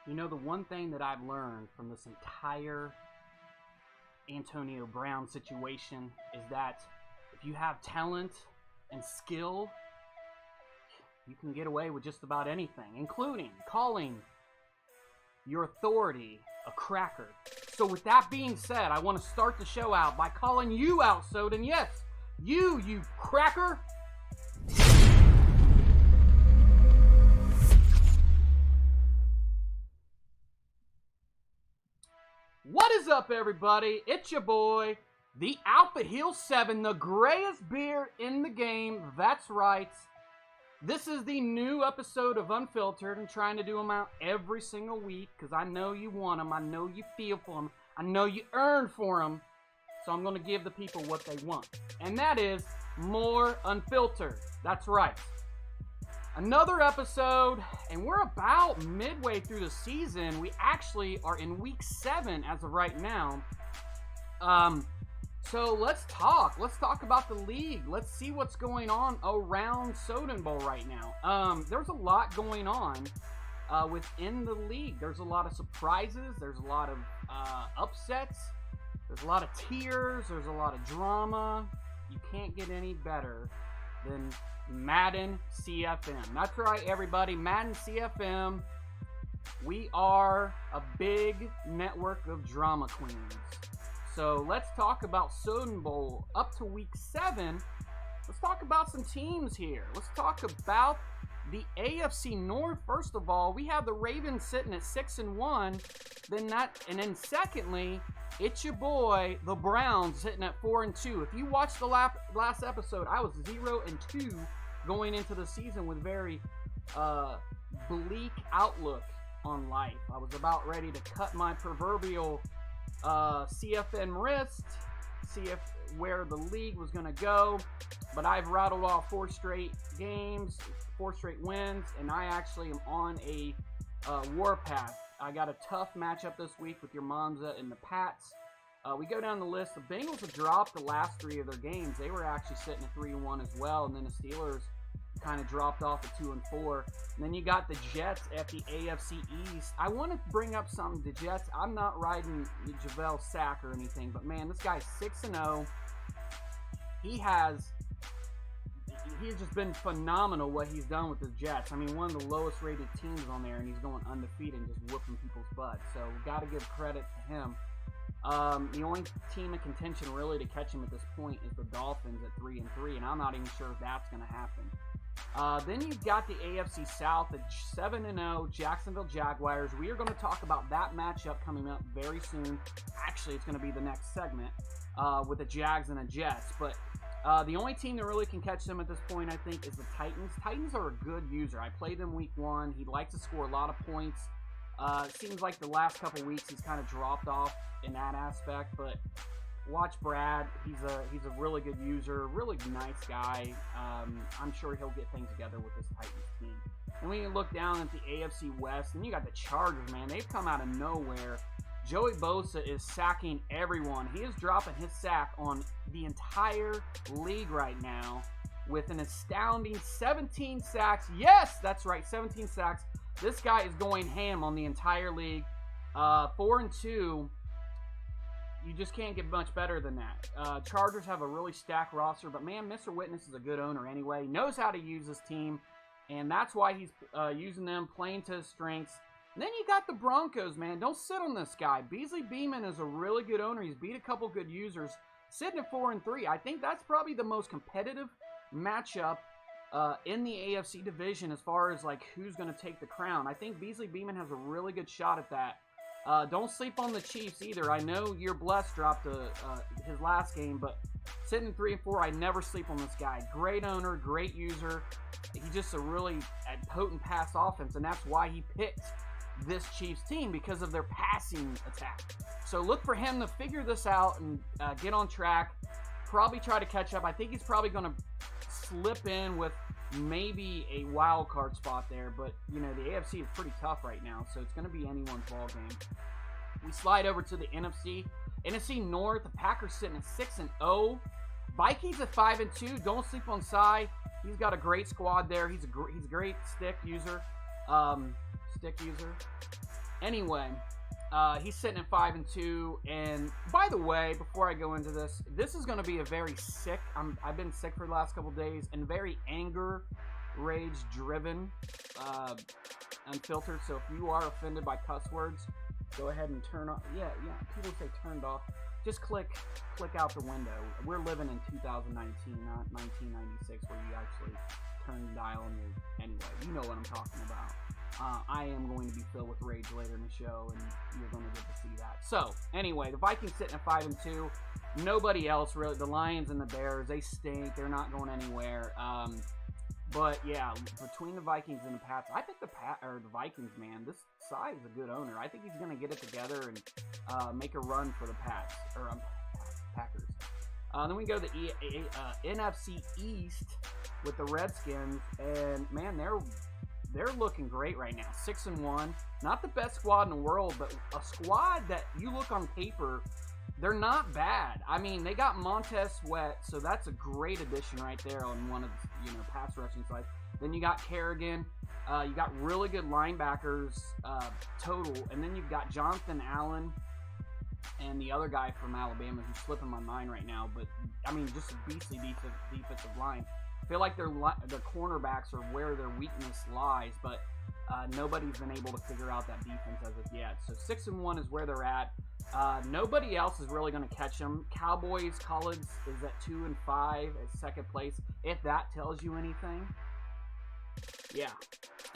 You know, the one thing that I've learned from this entire Antonio Brown situation is that if you have talent and skill, you can get away with just about anything, including calling your authority a cracker. So with that being said, I want to start the show out by calling you out, Soden. Yes, you cracker. What is up, everybody? It's your boy, the Alpha Heel 7, the grayest beard in the game. That's right. This is the new episode of Unfiltered. I'm trying to do them out every single week because I know you want them. I know you feel for them. I know you earn for them. So I'm going to give the people what they want. And that is more Unfiltered. That's right. Another episode, and we're about midway through the season. We actually are in week 7 as of right now. So let's talk. Let's talk about the league. Let's see what's going on around Soden Bowl right now. There's a lot going on within the league. There's a lot of surprises. There's a lot of upsets. There's a lot of tears. There's a lot of drama. You can't get any better than Madden CFM. That's right, everybody. Madden CFM. We are a big network of drama queens. So let's talk about Soden Bowl up to week 7. Let's talk about some teams here. Let's talk about the AFC North. First of all, we have the Ravens sitting at 6-1. Then secondly, it's your boy, the Browns, sitting at 4-2. If you watched the last episode, I was 0-2 going into the season with very bleak outlook on life. I was about ready to cut my proverbial CFN wrist, see where the league was going to go. But I've rattled off 4 straight games, 4 straight wins, and I actually am on a warpath. I got a tough matchup this week with your Monza and the Pats. We go down the list. The Bengals have dropped the last 3 of their games. They were actually sitting at 3-1 as well, and then the Steelers kind of dropped off at 2-4. And then you got the Jets at the AFC East. I want to bring up something. The Jets, I'm not riding JaVale Sack or anything, but man, this guy's 6-0. He's just been phenomenal what he's done with the Jets. I mean, one of the lowest rated teams on there, and he's going undefeated and just whooping people's butts. So got to give credit to him. The only team in contention really to catch him at this point is the Dolphins at 3-3, and I'm not even sure if that's going to happen. Then you've got the AFC South at 7-0 Jacksonville Jaguars. We are going to talk about that matchup coming up very soon. Actually, it's going to be the next segment with the Jags and the Jets. But the only team that really can catch them at this point, I think, is the Titans. Titans are a good user. I played them week 1. He likes to score a lot of points. It seems like the last couple weeks he's kind of dropped off in that aspect, but watch Brad. He's a really good user, really nice guy. I'm sure he'll get things together with this Titans team. And when you look down at the AFC West, and you got the Chargers, man. They've come out of nowhere. Joey Bosa is sacking everyone. He is dropping his sack on the entire league right now with an astounding 17 sacks. Yes, that's right, 17 sacks. This guy is going ham on the entire league. 4-2. You just can't get much better than that. Chargers have a really stacked roster, but man, Mr. Witness is a good owner anyway. He knows how to use this team, and that's why he's using them, playing to his strengths. And then you got the Broncos, man. Don't sit on this guy. Beasley Beeman is a really good owner. He's beat a couple good users, sitting at 4-3. I think that's probably the most competitive matchup in the AFC division as far as like who's going to take the crown. I think Beasley Beeman has a really good shot at that. Don't sleep on the Chiefs either. I know your Bless dropped his last game, but sitting at 3-4, I never sleep on this guy. Great owner, great user. He's just a really potent pass offense, and that's why he picked this Chiefs team, because of their passing attack. So look for him to figure this out and get on track. Probably try to catch up. I think he's probably going to slip in with maybe a wild card spot there, but you know the AFC is pretty tough right now, so it's going to be anyone's ball game. We slide over to the NFC North. The Packers sitting at 6-0. Vikings at 5-2. Don't sleep on Cy. He's got a great squad there. He's a great stick user. Anyway, he's sitting at 5-2. And by the way, before I go into this is going to be a very sick. I've been sick for the last couple days and very anger, rage-driven, unfiltered. So if you are offended by cuss words, go ahead and turn off. Yeah. People say turned off. Just click out the window. We're living in 2019, not 1996, where you actually turn the dial on your. Anyway, you know what I'm talking about. I am going to be filled with rage later in the show, and you're going to get to see that. So, anyway, the Vikings sitting at 5-2. Nobody else really. The Lions and the Bears, they stink. They're not going anywhere. But yeah, between the Vikings and the Pats, I think the Vikings, man, this side is a good owner. I think he's going to get it together and make a run for the Packers. Then we go to the NFC East with the Redskins, and man, they're looking great right now. 6-1, not the best squad in the world, but a squad that you look on paper, they're not bad. I mean, they got Montez Sweat, so that's a great addition right there on one of the pass rushing sides. Then you got Kerrigan. You got really good linebackers total, and then you've got Jonathan Allen and the other guy from Alabama who's slipping my mind right now. But I mean, just a beastly defensive line. I feel like their cornerbacks are where their weakness lies, but nobody's been able to figure out that defense as of yet. So 6-1 is where they're at. Nobody else is really going to catch them. Cowboys college is at 2-5 at second place, if that tells you anything. Yeah.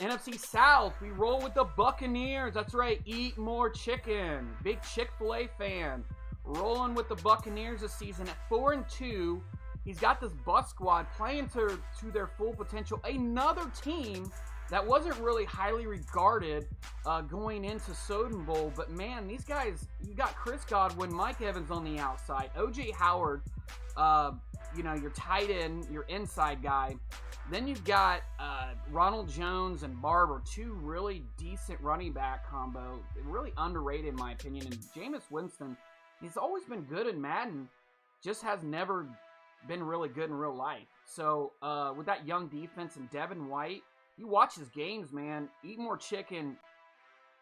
NFC South, we roll with the Buccaneers. That's right, eat more chicken. Big Chick-fil-A fan. Rolling with the Buccaneers this season at 4-2. He's got this bus squad playing to their full potential. Another team that wasn't really highly regarded going into Soden Bowl. But, man, these guys, you got Chris Godwin, Mike Evans on the outside, O.J. Howard, your tight end, your inside guy. Then you've got Ronald Jones and Barber, two really decent running back combo. Really underrated, in my opinion. And Jameis Winston, he's always been good in Madden, just has never been really good in real life. So with that young defense and Devin White, you watch his games, man. Eat More Chicken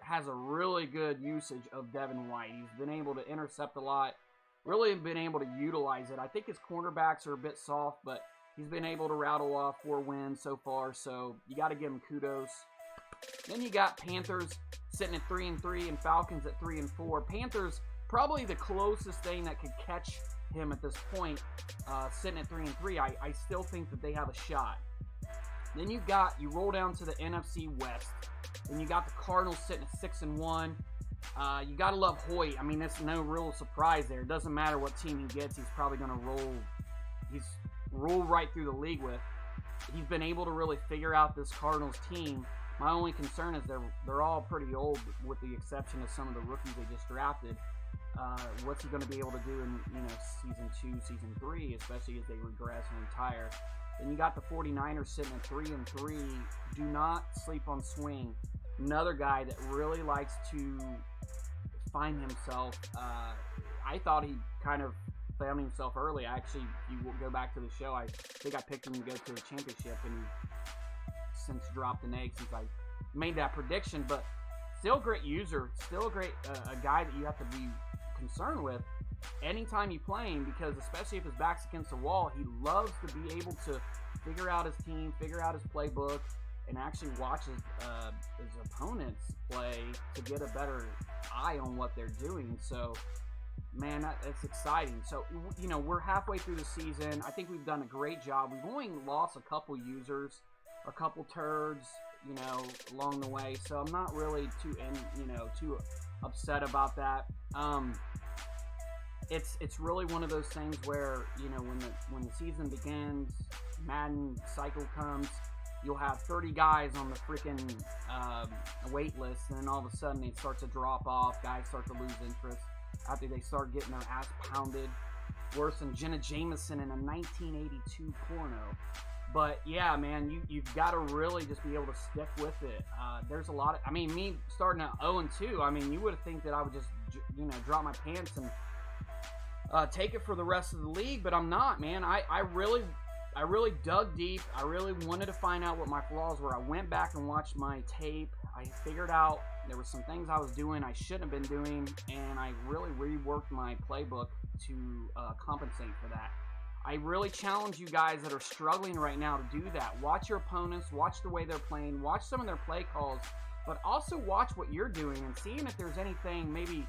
has a really good usage of Devin White. He's been able to intercept a lot, really been able to utilize it. I think his cornerbacks are a bit soft, but he's been able to rattle off 4 wins so far, so you got to give him kudos. Then you got Panthers sitting at 3-3 and Falcons at 3-4. Panthers, probably the closest thing that could catch him at this point, sitting at 3-3. I still think that they have a shot. Then you roll down to the NFC West. Then you got the Cardinals sitting at 6-1. You got to love Hoyt. I mean, that's no real surprise there. It doesn't matter what team he gets. He's probably going to roll. He's rolled right through the league with. He's been able to really figure out this Cardinals team. My only concern is they're all pretty old, with the exception of some of the rookies they just drafted. What's he going to be able to do in season 2, season 3, especially as they regress and retire? Then you got the 49ers sitting at 3-3. Do not sleep on Swing. Another guy that really likes to find himself. I thought he kind of found himself early. Actually, if you go back to the show, I think I picked him to go to the championship, and he's since dropped an egg since I made that prediction. But still a great user, still a guy that you have to be concerned with anytime you play him, because especially if his back's against the wall, he loves to be able to figure out his team, figure out his playbook, and actually watch his opponents play to get a better eye on what they're doing. So, man, that's exciting. So, we're halfway through the season. I think we've done a great job. We've only lost a couple users, a couple turds, along the way. So I'm not really too upset about that. It's really one of those things where, when the season begins, Madden cycle comes, you'll have 30 guys on the freaking wait list, and then all of a sudden it starts to drop off. Guys start to lose interest after they start getting their ass pounded. Worse than Jenna Jameson in a 1982 porno. But yeah, man, you've got to really just be able to stick with it. There's a lot of, me starting at 0-2, you would think that I would just, drop my pants and take it for the rest of the league, but I'm not, man. I really I really dug deep. I really wanted to find out what my flaws were. I went back and watched my tape. I figured out there were some things I was doing I shouldn't have been doing, and I really reworked my playbook to compensate for that. I really challenge you guys that are struggling right now to do that. Watch your opponents, watch the way they're playing, watch some of their play calls, but also watch what you're doing and seeing if there's anything, maybe,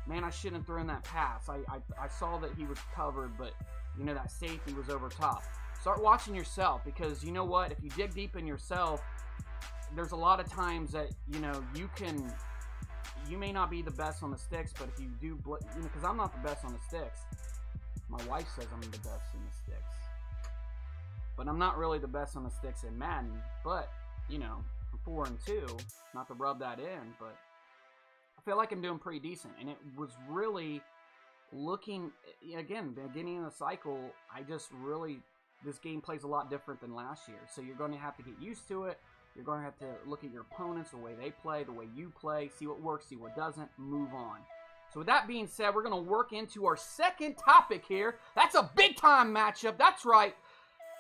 man, I shouldn't have thrown that pass. I saw that he was covered, but, you know, that safety was over top. Start watching yourself, because you know what? If you dig deep in yourself, there's a lot of times that, you know, you may not be the best on the sticks, but if you do, you know, because I'm not the best on the sticks. My wife says I'm the best in the sticks. But I'm not really the best on the sticks in Madden. But, you know, I'm 4-2. Not to rub that in, but I feel like I'm doing pretty decent. And it was really looking, again, beginning of the cycle, I just really, this game plays a lot different than last year. So you're going to have to get used to it. You're going to have to look at your opponents, the way they play, the way you play, see what works, see what doesn't, move on. So with that being said, we're going to work into our second topic here. That's a big-time matchup. That's right.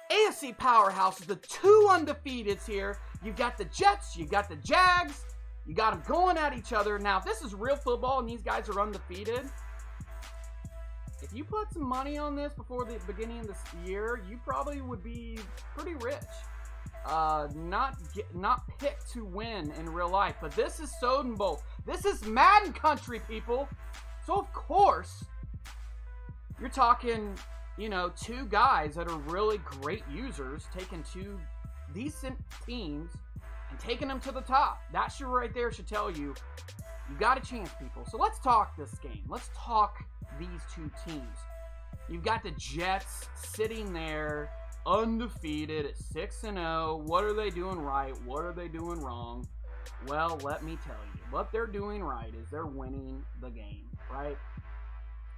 AFC powerhouses, the two undefeateds here. You've got the Jets, you've got the Jags. You got them going at each other. Now, if this is real football and these guys are undefeated, if you put some money on this before the beginning of this year, you probably would be pretty rich. Not picked to win in real life, but this is Soden Bowl. This is Madden country, people. So of course, you're talking, you know, two guys that are really great users, taking two decent teams and taking them to the top. That should right there should tell you got a chance, people. So let's talk this game. Let's talk these two teams. You've got the Jets sitting there, undefeated at 6-0. What are they doing right? What are they doing wrong? Well, let me tell you. What they're doing right is they're winning the game, right?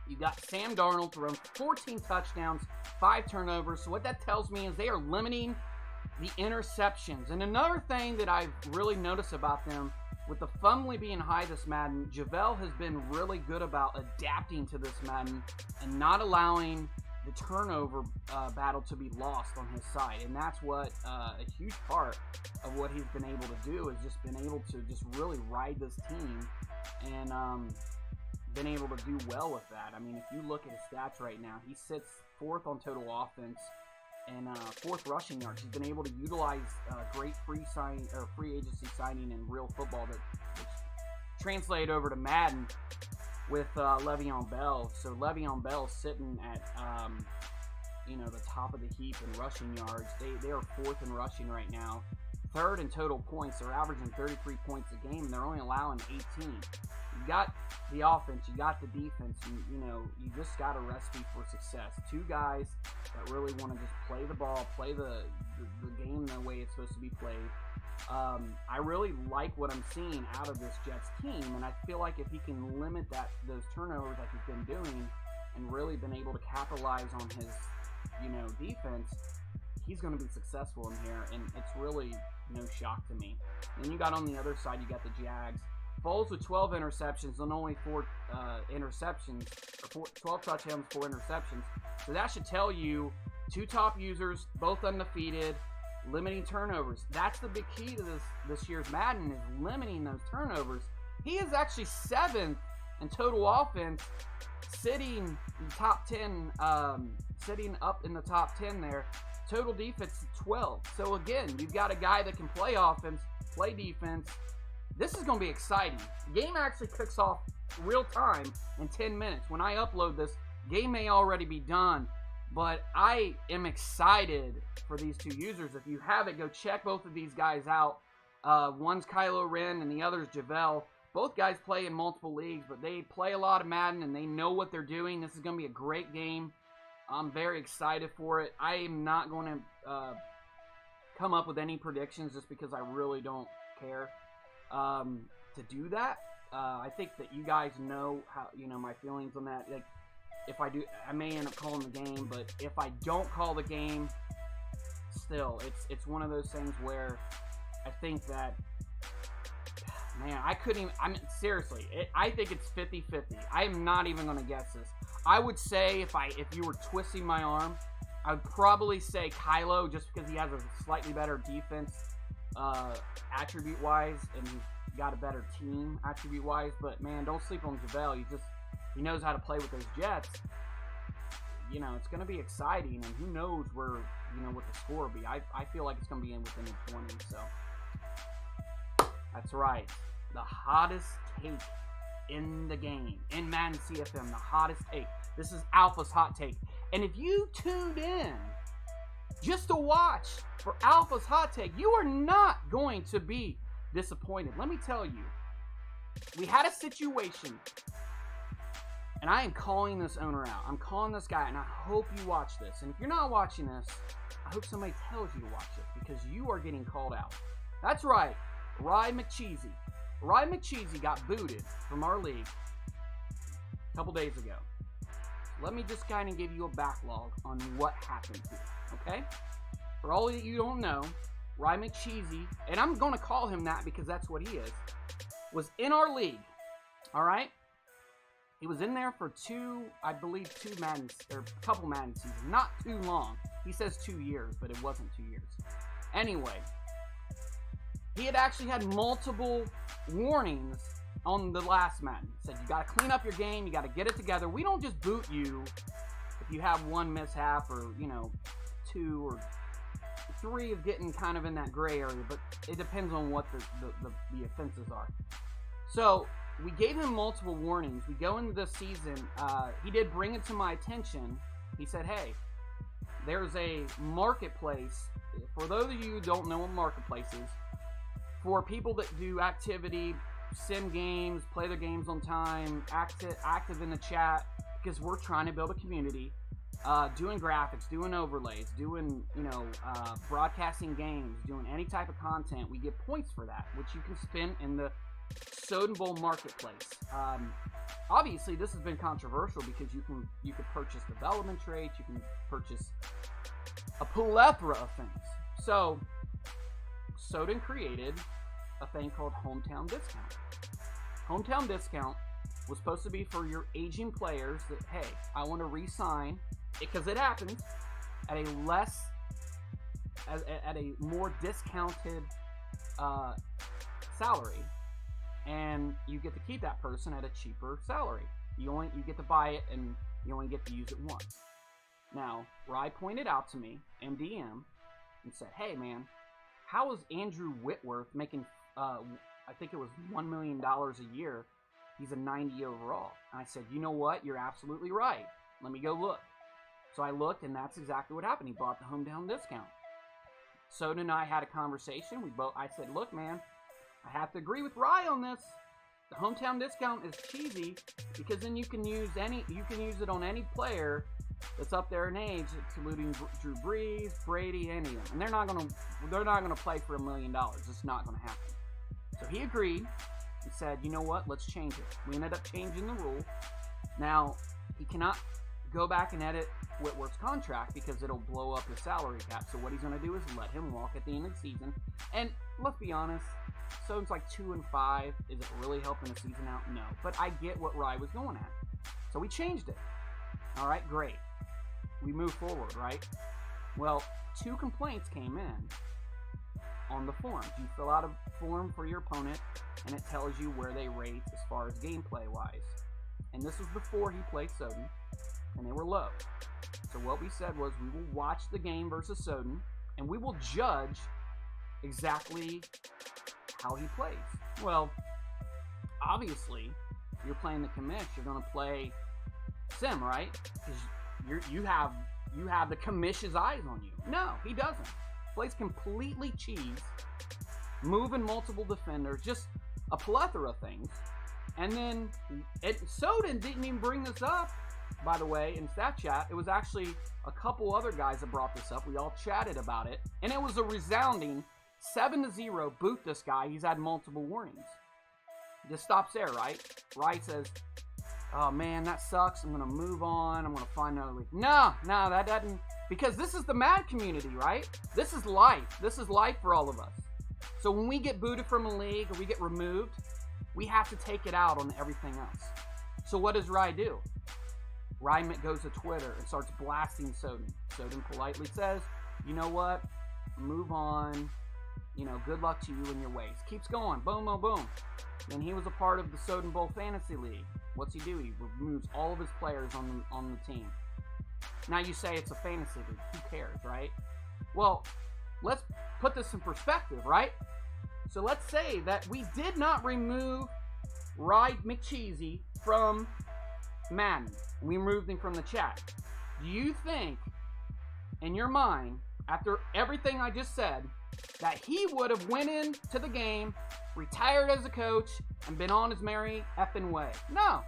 You got Sam Darnold throwing 14 touchdowns, 5 turnovers. So what that tells me is they are limiting the interceptions. And another thing that I've really noticed about them, with the fumbling being high this Madden, Javel has been really good about adapting to this Madden and not allowing the turnover battle to be lost on his side. And that's what a huge part of what he's been able to do is just been able to just really ride this team and been able to do well with that. I mean, if you look at his stats right now, he sits 4th on total offense and 4th rushing yards. He's been able to utilize great free agency signing in real football that translate over to Madden with Le'Veon Bell. So Le'Veon Bell sitting at you know, the top of the heap in rushing yards. They are 4th in rushing right now, 3rd in total points. They're averaging 33 points a game, and they're only allowing 18. You got the offense, you got the defense, and you know, you just got a recipe for success. Two guys that really want to just play the ball, play the game the way it's supposed to be played. I really like what I'm seeing out of this Jets team, and I feel like if he can limit those turnovers like he's been doing and really been able to capitalize on his, you know, defense, he's going to be successful in here, and it's really no shock to me. Then you got on the other side, you got the Jags. Foles with 12 interceptions and only 4 interceptions, or 12 touchdowns, 4 interceptions. So that should tell you two top users, both undefeated, limiting turnovers. That's the big key to this year's Madden, is limiting those turnovers. He is actually 7th in total offense, sitting in the top 10, sitting up in the top 10 there. Total defense 12. So again, you've got a guy that can play offense, play defense. This is going to be exciting. The game actually kicks off real time in 10 minutes. When I upload this, game may already be done. But I am excited for these two users. If you haven't, go check both of these guys out. One's Kylo Ren and the other's Javel. Both guys play in multiple leagues, but they play a lot of Madden and they know what they're doing. This is going to be a great game. I'm very excited for it. I am not going to come up with any predictions just because I really don't care to do that. I think that you guys know how, you know, my feelings on that. Like, if I do, I may end up calling the game, but if I don't call the game, still, it's one of those things where I think that, man, I couldn't even, I mean, seriously, I think it's 50-50. I am not even going to guess this. I would say if you were twisting my arm, I'd probably say Kylo, just because he has a slightly better defense attribute-wise, and he's got a better team attribute-wise. But man, don't sleep on JaVale. He knows how to play with those Jets. You know, it's going to be exciting, and who knows where, you know, what the score will be. I feel like it's going to be within the 20s. So that's right, the hottest take in the game, in Madden CFM, the hottest take. This is Alpha's hot take. And if you tuned in just to watch for Alpha's hot take, you are not going to be disappointed. Let me tell you, we had a situation, and I am calling this owner out. I'm calling this guy, and I hope you watch this. And if you're not watching this, I hope somebody tells you to watch it, because you are getting called out. That's right, Rye McCheesy. Rye McCheesy got booted from our league a couple days ago. Let me just kind of give you a backlog on what happened here, okay? For all of you don't know, Rye McCheesy, and I'm going to call him that because that's what he is, was in our league, all right? He was in there for I believe two Madden, or a couple Madden seasons, not too long. He says 2 years, but it wasn't 2 years. Anyway, he had actually had multiple warnings on the last Madden. Said, you got to clean up your game, you got to get it together. We don't just boot you if you have one mishap, or, you know, 2 or 3 of getting kind of in that gray area, but it depends on what the offenses are. So we gave him multiple warnings. We go into the season. He did bring it to my attention. He said, hey, there's a marketplace. For those of you who don't know what marketplace is, for people that do activity, sim games, play their games on time, active in the chat, because we're trying to build a community, doing graphics, doing overlays, doing, you know, broadcasting games, doing any type of content. We get points for that, which you can spend in the Soden Bowl marketplace. Obviously, this has been controversial because you could purchase development traits, you can purchase a plethora of things. So Soden created a thing called Hometown Discount. Hometown Discount was supposed to be for your aging players that, hey, I want to re-sign, because it happens, at a more discounted salary, and you get to keep that person at a cheaper salary. You get to buy it, and you only get to use it once. Now, Rye pointed out to me, MDM, and said, hey man, how is Andrew Whitworth making, I think it was $1 million a year? He's a 90 overall. And I said, you know what? You're absolutely right. Let me go look. So I looked, and that's exactly what happened. He bought the Hometown Discount. Soden and I had a conversation. I said, look, man, I have to agree with Rye on this. The Hometown Discount is cheesy because then you can use it on any player that's up there in age, including Drew Brees, Brady, any of them. And they're not gonna play for $1 million. It's not gonna happen. So he agreed and said, you know what, let's change it. We ended up changing the rule. Now, he cannot go back and edit Whitworth's contract because it'll blow up his salary cap. So what he's going to do is let him walk at the end of the season. And let's be honest, so it's like 2-5. Is it really helping the season out? No. But I get what Rye was going at. So we changed it. All right, great. We move forward, right? Well, 2 complaints came in on the forms. You fill out a form for your opponent, and it tells you where they rate as far as gameplay-wise. And this was before he played Soden, and they were low. So what we said was, we will watch the game versus Soden, and we will judge exactly how he plays. Well, obviously, you're playing the commish. You're going to play sim, right? Because you have the commish's eyes on you. No, he doesn't. Plays completely cheese, moving multiple defenders, just a plethora of things. And then Soden didn't even bring this up, by the way, in Stat Chat. It was actually a couple other guys that brought this up. We all chatted about it, and it was a resounding 7-0 boot this guy. He's had multiple warnings. Just stops there, right? Rye says, oh man, that sucks. I'm going to move on. I'm going to find another league. No, that doesn't. Because this is the Mad community, right? This is life. This is life for all of us. So when we get booted from a league or we get removed, we have to take it out on everything else. So what does Rye do? Ryman goes to Twitter and starts blasting Soden. Soden politely says, you know what? Move on. You know, good luck to you and your ways. Keeps going. Boom, boom, boom. Then he was a part of the Soden Bowl Fantasy League. What's he do? He removes all of his players on the team. Now you say it's a fantasy league. Who cares, right? Well, let's put this in perspective, right? So let's say that we did not remove Rye McCheesy from Madden. We removed him from the chat. Do you think, in your mind, after everything I just said, that he would have went into the game, retired as a coach, and been on his merry effing way? No.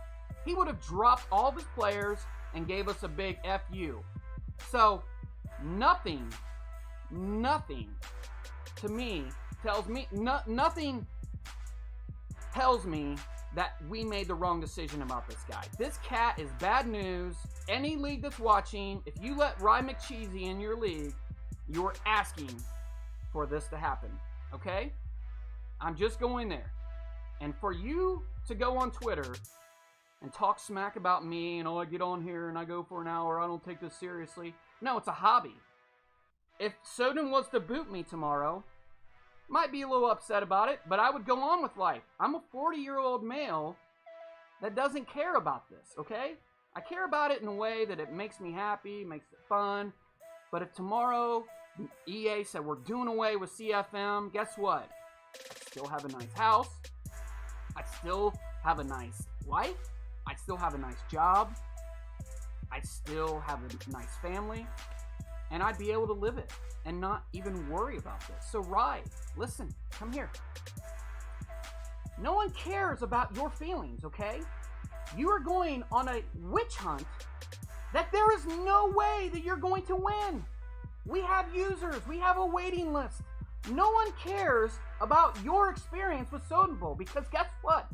He would have dropped all of his players and gave us a big FU. So, nothing to me tells me, nothing tells me that we made the wrong decision about this guy. This cat is bad news. Any league that's watching, if you let Rye McCheesy in your league, you're asking for this to happen, okay? I'm just going there. And for you to go on Twitter and talk smack about me and, oh, I get on here and I go for an hour, I don't take this seriously. No, it's a hobby. If Soden was to boot me tomorrow, might be a little upset about it, but I would go on with life. I'm a 40-year-old male that doesn't care about this, okay? I care about it in a way that it makes me happy, makes it fun. But if tomorrow EA said we're doing away with CFM, guess what? I still have a nice house. I still have a nice life. I still have a nice job. I still have a nice family. And I'd be able to live it and not even worry about this. So, Rye, listen, come here. No one cares about your feelings, okay? You are going on a witch hunt that there is no way that you're going to win. We have users. We have a waiting list. No one cares about your experience with Soden Bowl because guess what?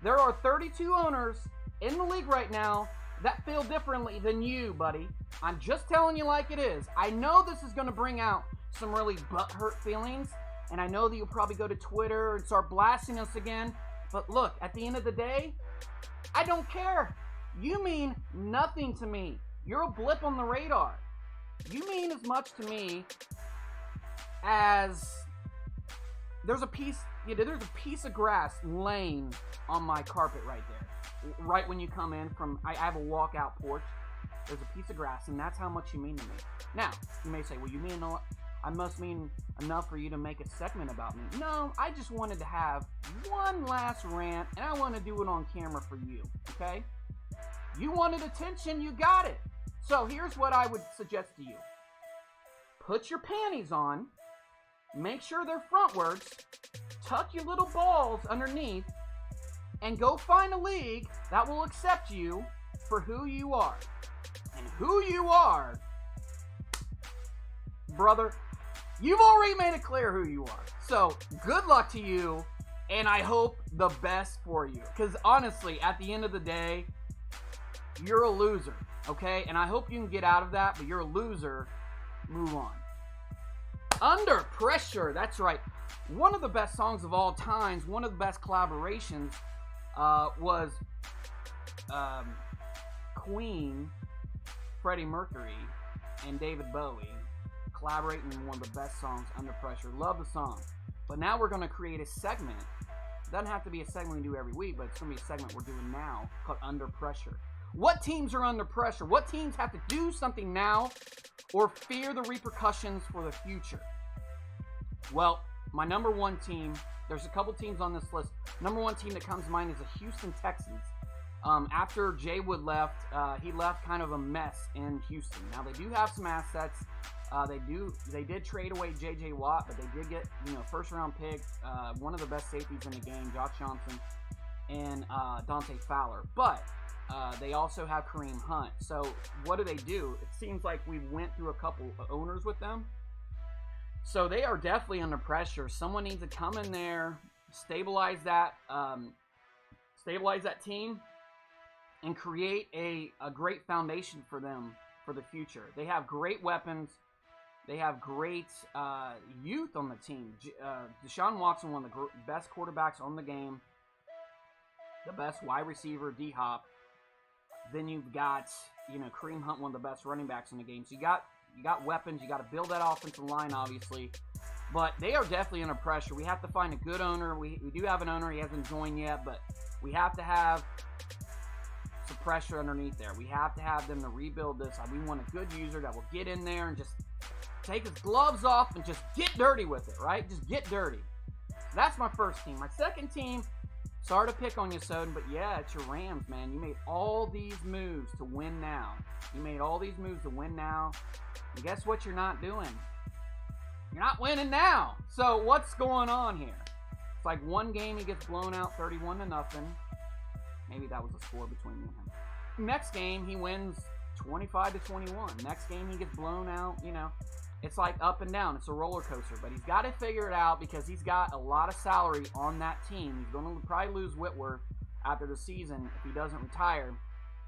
There are 32 owners in the league right now that feel differently than you, buddy. I'm just telling you like it is. I know this is going to bring out some really butthurt feelings, and I know that you'll probably go to Twitter and start blasting us again. But look, at the end of the day, I don't care. You mean nothing to me. You're a blip on the radar. You mean as much to me as there's a piece of grass laying on my carpet right there. Right when you come in from, I have a walkout porch. There's a piece of grass, and that's how much you mean to me. Now, you may say, well, you mean I must mean enough for you to make a segment about me. No, I just wanted to have one last rant, and I want to do it on camera for you, okay? You wanted attention, you got it. So here's what I would suggest to you. Put your panties on, make sure they're frontwards, tuck your little balls underneath, and go find a league that will accept you for who you are. And who you are, brother, you've already made it clear who you are. So, good luck to you, and I hope the best for you. Because honestly, at the end of the day, you're a loser, okay? And I hope you can get out of that, but you're a loser. Move on. Under Pressure, that's right. One of the best songs of all times, one of the best collaborations was Queen, Freddie Mercury, and David Bowie collaborating in one of the best songs, Under Pressure. Love the song. But now we're going to create a segment. It doesn't have to be a segment we do every week, but it's going to be a segment we're doing now called Under Pressure. What teams are under pressure? What teams have to do something now or fear the repercussions for the future? Well, my number one team, there's a couple teams on this list. Number one team that comes to mind is the Houston Texans. After Jay Wood left, he left kind of a mess in Houston. Now they do have some assets. They did trade away J.J. Watt, but they did get first round pick, one of the best safeties in the game, Josh Johnson, and Dante Fowler. But they also have Kareem Hunt. So what do? It seems like we went through a couple of owners with them. So they are definitely under pressure. Someone needs to come in there, stabilize that team, and create a great foundation for them for the future. They have great weapons. They have great youth on the team. Deshaun Watson, one of the best quarterbacks on the game. The best wide receiver, D-Hop. Then you've got, Kareem Hunt, one of the best running backs in the game. So you got weapons. You got to build that offensive line, obviously. But they are definitely under pressure. We have to find a good owner. We do have an owner. He hasn't joined yet, but we have to have some pressure underneath there. We have to have them to rebuild this. We want a good user that will get in there and just take his gloves off and just get dirty with it, right? Just get dirty. So that's my first team. My second team, sorry to pick on you, Soden, but yeah, it's your Rams, man. You made all these moves to win now. And guess what you're not doing? You're not winning now. So what's going on here? It's like one game he gets blown out 31-0. Maybe that was a score between me and him. Next game he wins 25-21. Next game he gets blown out. It's like up and down. It's a roller coaster. But he's got to figure it out because he's got a lot of salary on that team. He's going to probably lose Whitworth after the season if he doesn't retire.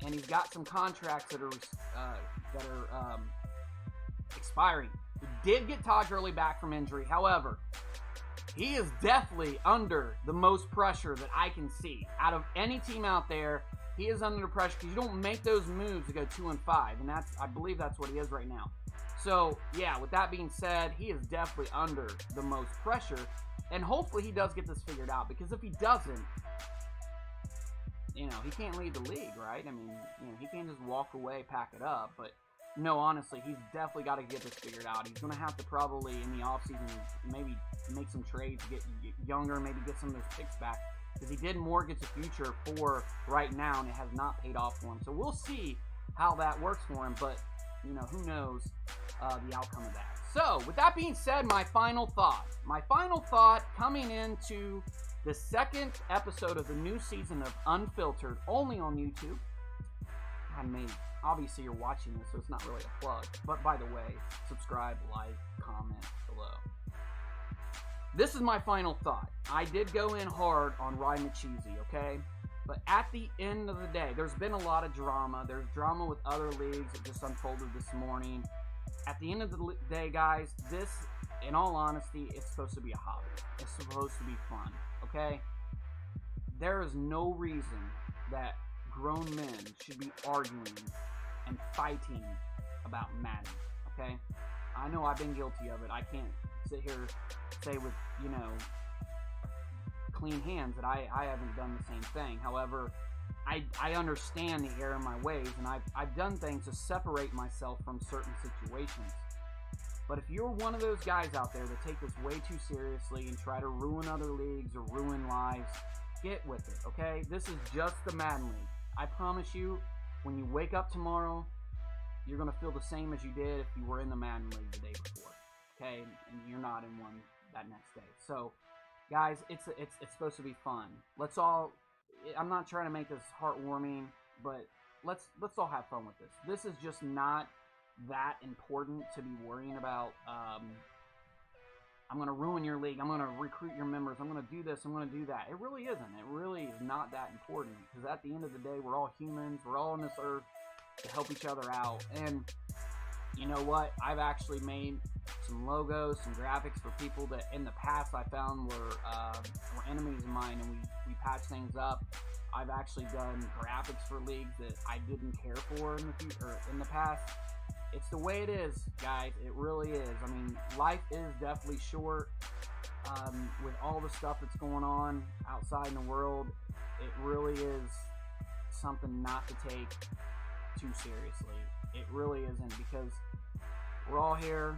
And he's got some contracts that are expiring. He did get Todd Gurley back from injury. However, he is definitely under the most pressure that I can see. Out of any team out there, he is under the pressure because you don't make those moves to go 2-5. And I believe that's what he is right now. So, yeah, with that being said, he is definitely under the most pressure. And hopefully he does get this figured out. Because if he doesn't, he can't lead the league, right? I mean, he can't just walk away, pack it up. But no, honestly, he's definitely got to get this figured out. He's going to have to probably, in the offseason, maybe make some trades, get younger, maybe get some of those picks back. Because he did mortgage the future for right now, and it has not paid off for him. So we'll see how that works for him. But, who knows the outcome of that. So, with that being said, my final thought coming into the second episode of the new season of Unfiltered, only on YouTube. Obviously you're watching this, so it's not really a plug. But by the way, subscribe, like, comment below. This is my final thought. I did go in hard on Ryan McCheesy, okay? But at the end of the day, there's been a lot of drama. There's drama with other leagues that just unfolded this morning. At the end of the day, guys, this, in all honesty, it's supposed to be a hobby. It's supposed to be fun, okay? There is no reason that grown men should be arguing and fighting about Madden, okay? I know I've been guilty of it. I can't sit here and say with, clean hands that I haven't done the same thing. However, I understand the error in my ways, and I've done things to separate myself from certain situations. But if you're one of those guys out there that take this way too seriously and try to ruin other leagues or ruin lives, get with it, okay? This is just the Madden League. I promise you, when you wake up tomorrow, you're going to feel the same as you did if you were in the Madden League the day before, okay? And you're not in one that next day. So, guys, it's supposed to be fun. I'm not trying to make this heartwarming, but let's all have fun with this. This is just not that important to be worrying about. I'm going to ruin your league. I'm going to recruit your members. I'm going to do this. I'm going to do that. It really isn't. It really is not that important because at the end of the day, we're all humans. We're all on this earth to help each other out. And you know what? I've actually made some logos, some graphics for people that in the past I found were enemies of mine, and we patched things up. I've actually done graphics for leagues that I didn't care for in the past. It's the way it is, guys. It really is. I mean, life is definitely short. With all the stuff that's going on outside in the world, it really is something not to take too seriously. It really isn't, because we're all here.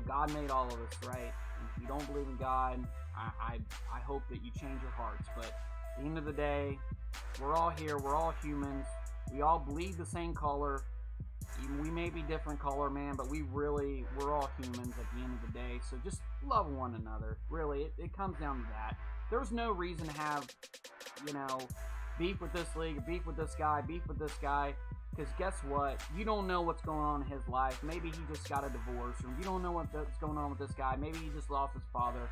God made all of us, right? If you don't believe in God, I hope that you change your hearts. But at the end of the day, we're all here. We're all humans. We all bleed the same color. We may be different color, man, but we're all humans at the end of the day. So just love one another. Really, it comes down to that. There's no reason to have, beef with this league, beef with this guy, beef with this guy. Because guess what? You don't know what's going on in his life. Maybe he just got a divorce, or you don't know what's going on with this guy. Maybe he just lost his father.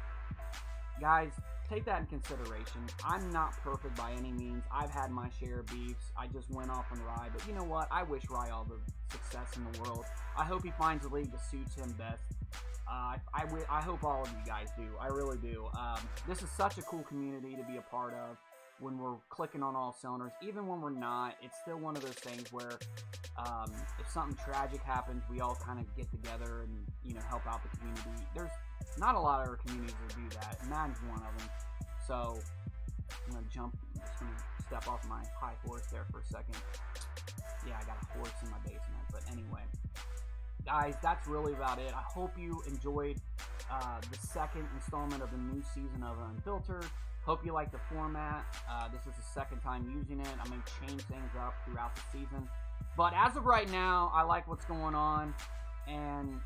Guys, take that in consideration. I'm not perfect by any means. I've had my share of beefs. I just went off on Rye. But you know what? I wish Rye all the success in the world. I hope he finds a league that suits him best. I hope all of you guys do. I really do. This is such a cool community to be a part of. when we're clicking on all cylinders. Even when we're not, it's still one of those things where if something tragic happens, we all kind of get together and, you know, help out the community. There's not a lot of our communities that do that. Madden's one of them. So I'm going to just going to step off my high horse there for a second. Yeah, I got a horse in my basement. But anyway, guys, that's really about it. I hope you enjoyed the second installment of the new season of Unfiltered. Hope you like the format. This is the second time using it. I may change things up throughout the season. But as of right now, I like what's going on. And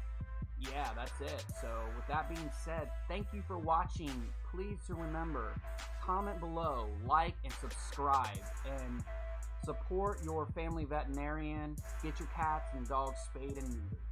yeah, that's it. So with that being said, thank you for watching. Please to remember, comment below, like, and subscribe. And support your family veterinarian. Get your cats and dogs spayed and neutered.